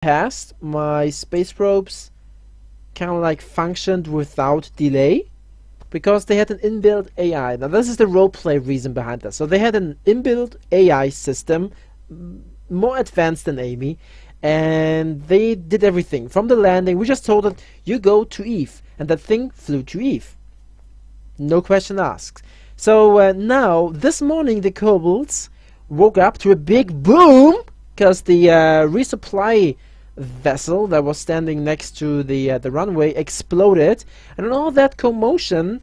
past, my space probes kind of like functioned without delay because they had an inbuilt AI. Now this is the roleplay reason behind this. So they had an inbuilt AI system, more advanced than Amy, and they did everything. From the landing, we just told it, you go to Eve, and that thing flew to Eve. No question asked. So now, this morning, the kobolds woke up to a big boom, because the resupply vessel that was standing next to the runway exploded, and in all that commotion,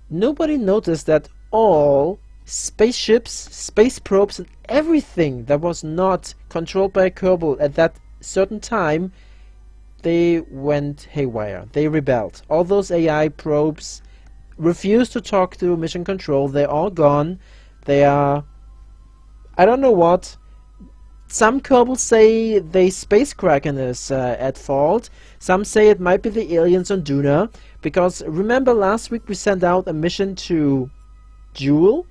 nobody noticed that all spaceships, space probes, and everything that was not controlled by a kobold at that certain time, they went haywire. They rebelled. All those AI probes refused to talk to mission control. They're all gone. They are, I don't know what. Some kobolds say the space kraken is at fault. Some say it might be the aliens on Doona, because remember last week we sent out a mission to Jewel,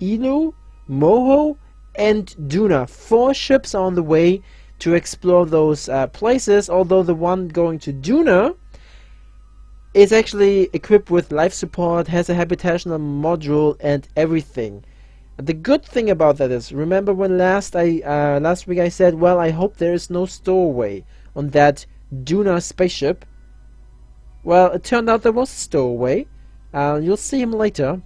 Inu, Moho, and Doona. 4 ships are on the way to explore those places, although the one going to Doona is actually equipped with life support, has a habitational module, and everything. The good thing about that is, remember when last week I said, well, I hope there is no stowaway on that Doona spaceship. Well, it turned out there was a stowaway. You'll see him later.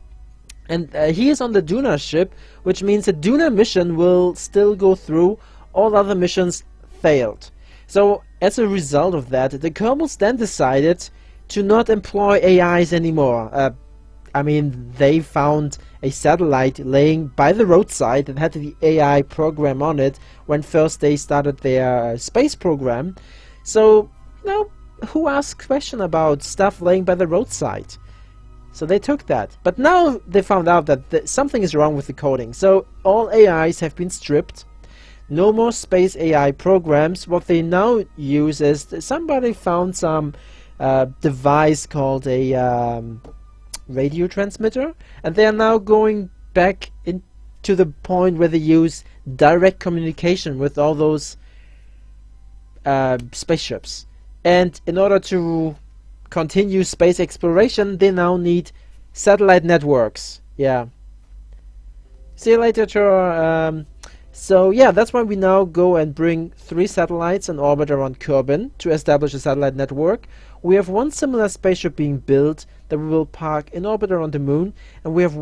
And he is on the Doona ship, which means the Doona mission will still go through. All other missions failed. So, as a result of that, the kobolds then decided to not employ AIs anymore. I mean, they found a satellite laying by the roadside that had the AI program on it when first they started their space program. So, you know, who asks question about stuff laying by the roadside? So they took that. But now they found out that something is wrong with the coding. So all AIs have been stripped. No more space AI programs. What they now use is somebody found some device called a radio transmitter, and they are now going back into the point where they use direct communication with all those spaceships. And in order to continue space exploration, they now need satellite networks. Yeah. See you later, Chora. So yeah, that's why we now go and bring 3 satellites in orbit around Kerbin to establish a satellite network. We have 1 similar spaceship being built that we will park in orbit around the moon, and we have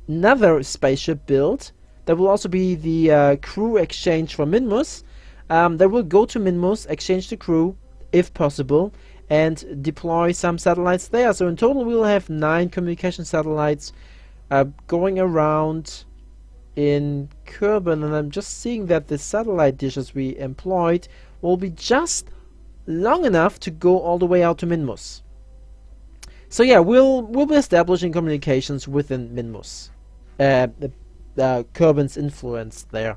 another spaceship built that will also be the crew exchange for Minmus. That will go to Minmus, exchange the crew if possible, and deploy some satellites there. So in total we will have 9 communication satellites going around in Kerbin, and I'm just seeing that the satellite dishes we employed will be just long enough to go all the way out to Minmus. So yeah, we'll be establishing communications within Minmus, Kerbin's influence there,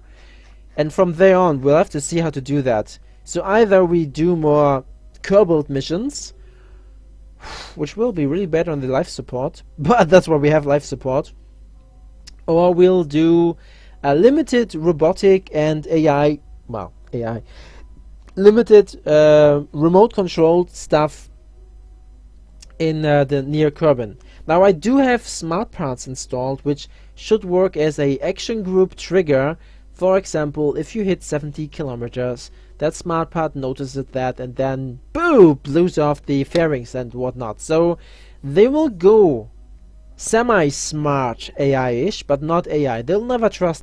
and from there on we'll have to see how to do that. So either we do more kobold missions, which will be really bad on the life support, but that's why we have life support, or we'll do a limited robotic and AI, limited remote controlled stuff in the near Kerbin. Now I do have smart parts installed, which should work as a action group trigger. For example, if you hit 70 kilometers, that smart part notices that and then boom, blows off the fairings and whatnot. So they will go semi-smart AI-ish, but not AI. They'll never trust